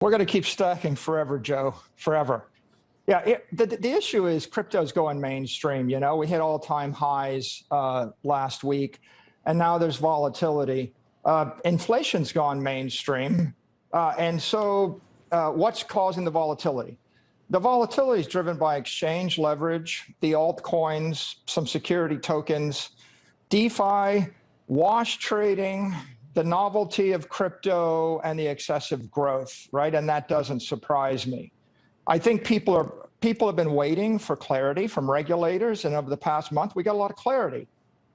We're going to keep stacking forever, Joe, forever. Yeah, the issue is crypto's going mainstream. You know, we hit all-time highs last week, and now there's volatility. Inflation's gone mainstream, and so what's causing the volatility? The volatility is driven by exchange leverage, the altcoins, some security tokens, DeFi, wash trading, the novelty of crypto, and the excessive growth, right? And that doesn't surprise me. I think people have been waiting for clarity from regulators, and over the past month, we got a lot of clarity.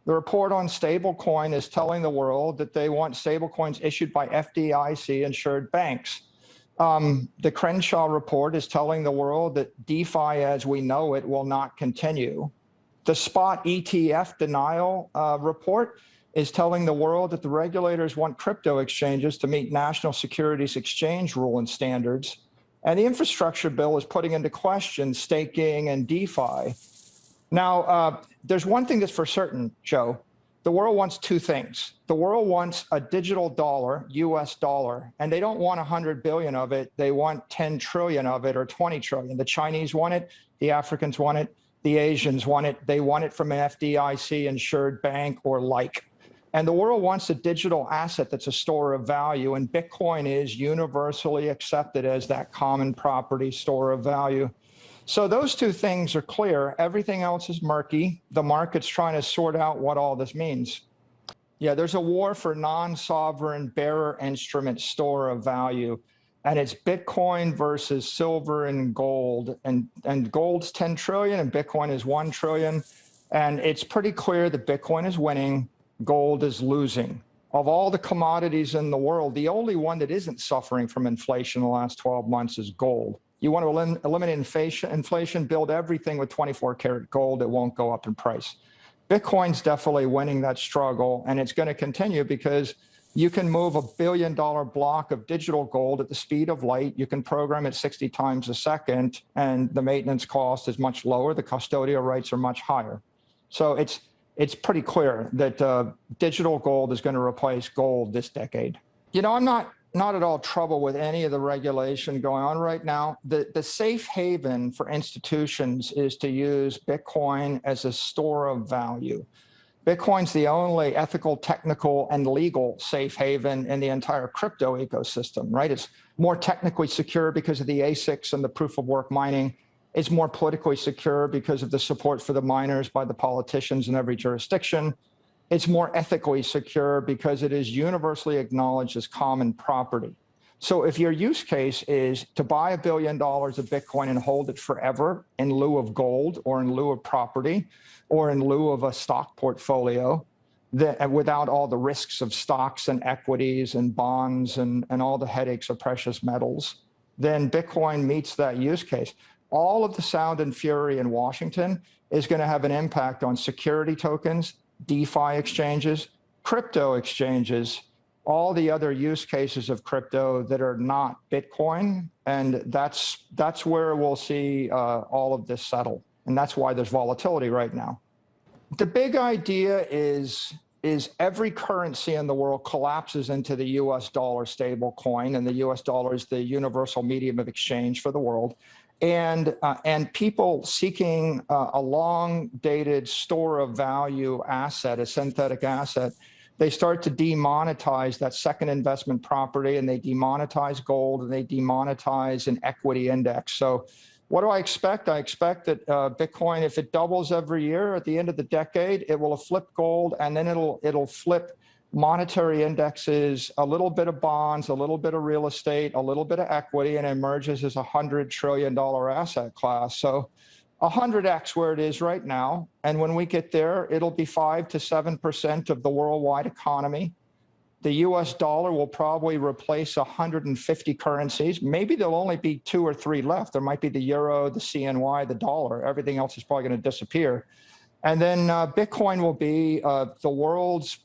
The report on stablecoin is telling the world that they want stablecoins issued by FDIC-insured banks. The Crenshaw report is telling the world that DeFi as we know it will not continue. The spot ETF denial report is telling the world that the regulators want crypto exchanges to meet national securities exchange rule and standards. And the infrastructure bill is putting into question staking and DeFi. Now, there's one thing that's for certain, Joe. The world wants two things. The world wants a digital dollar, US dollar, and they don't want 100 billion of it. They want 10 trillion of it or 20 trillion. The Chinese want it, the Africans want it, the Asians want it. They want it from an FDIC-insured bank or like. And the world wants a digital asset that's a store of value, and Bitcoin is universally accepted as that common property store of value. So those two things are clear. Everything else is murky. The market's trying to sort out what all this means. Yeah, there's a war for non-sovereign bearer instrument store of value, and it's Bitcoin versus silver and gold. And gold's 10 trillion and Bitcoin is 1 trillion. And it's pretty clear that Bitcoin is winning, gold is losing. Of all the commodities in the world, the only one that isn't suffering from inflation in the last 12 months is gold. You want to eliminate inflation, build everything with 24-karat gold. It won't go up in price. Bitcoin's definitely winning that struggle, and it's going to continue because you can move $1 billion block of digital gold at the speed of light. You can program it 60 times a second, and the maintenance cost is much lower. The custodial rates are much higher. So it's pretty clear that digital gold is going to replace gold this decade. You know, I'm not at all trouble with any of the regulation going on right now. The safe haven for institutions is to use Bitcoin as a store of value. Bitcoin's the only ethical, technical, and legal safe haven in the entire crypto ecosystem, right? It's more technically secure because of the ASICs and the proof of work mining. It's more politically secure because of the support for the miners by the politicians in every jurisdiction. It's more ethically secure because it is universally acknowledged as common property. So if your use case is to buy $1 billion of Bitcoin and hold it forever in lieu of gold or in lieu of property or in lieu of a stock portfolio, that without all the risks of stocks and equities and bonds and all the headaches of precious metals, then Bitcoin meets that use case. All of the sound and fury in Washington is going to have an impact on security tokens, DeFi exchanges, crypto exchanges, all the other use cases of crypto that are not Bitcoin. And that's where we'll see all of this settle. And that's why there's volatility right now. The big idea is every currency in the world collapses into the US dollar stable coin, and the US dollar is the universal medium of exchange for the world. And people seeking a long-dated store of value asset, a synthetic asset, they start to demonetize that second investment property, and they demonetize gold, and they demonetize an equity index. So what do I expect? I expect that Bitcoin, if it doubles every year at the end of the decade, it will flip gold, and then it'll flip monetary indexes, a little bit of bonds, a little bit of real estate, a little bit of equity, and emerges as a $100 trillion asset class. So 100x where it is right now. And when we get there, it'll be 5 to 7% of the worldwide economy. The US dollar will probably replace 150 currencies. Maybe there'll only be 2 or 3 left. There might be the euro, the CNY, the dollar. Everything else is probably going to disappear. And then Bitcoin will be the world's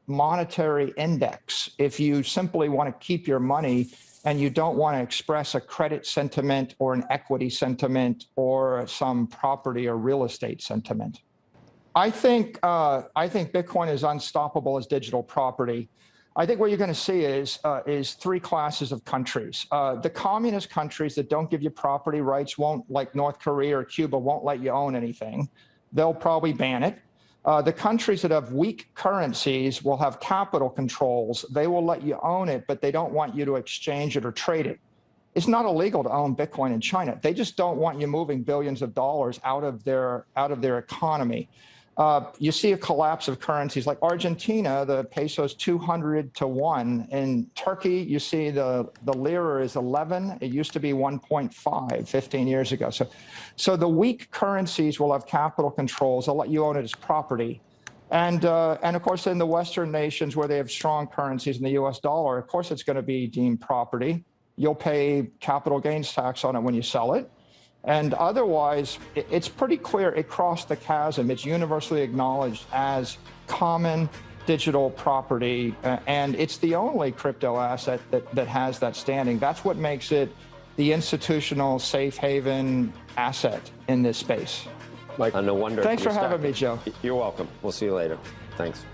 monetary index. If you simply want to keep your money and you don't want to express a credit sentiment or an equity sentiment or some property or real estate sentiment. I think Bitcoin is unstoppable as digital property. I think what you're going to see is three classes of countries. The communist countries that don't give you property rights won't, like North Korea or Cuba, won't let you own anything. They'll probably ban it. The countries that have weak currencies will have capital controls. They will let you own it, but they don't want you to exchange it or trade it. It's not illegal to own Bitcoin in China. They just don't want you moving billions of dollars out of their economy. You see a collapse of currencies like Argentina, the peso is 200 to 1. In Turkey, you see the lira is 11. It used to be 1.5 15 years ago. So the weak currencies will have capital controls. They'll let you own it as property. And of course, in the Western nations where they have strong currencies in the US dollar, of course, it's going to be deemed property. You'll pay capital gains tax on it when you sell it. And otherwise, it's pretty clear it crossed the chasm. It's universally acknowledged as common digital property, and it's the only crypto asset that has that standing. That's what makes it the institutional safe haven asset in this space. Like, no wonder. Thanks for having me, Joe. You're welcome. We'll see you later. Thanks.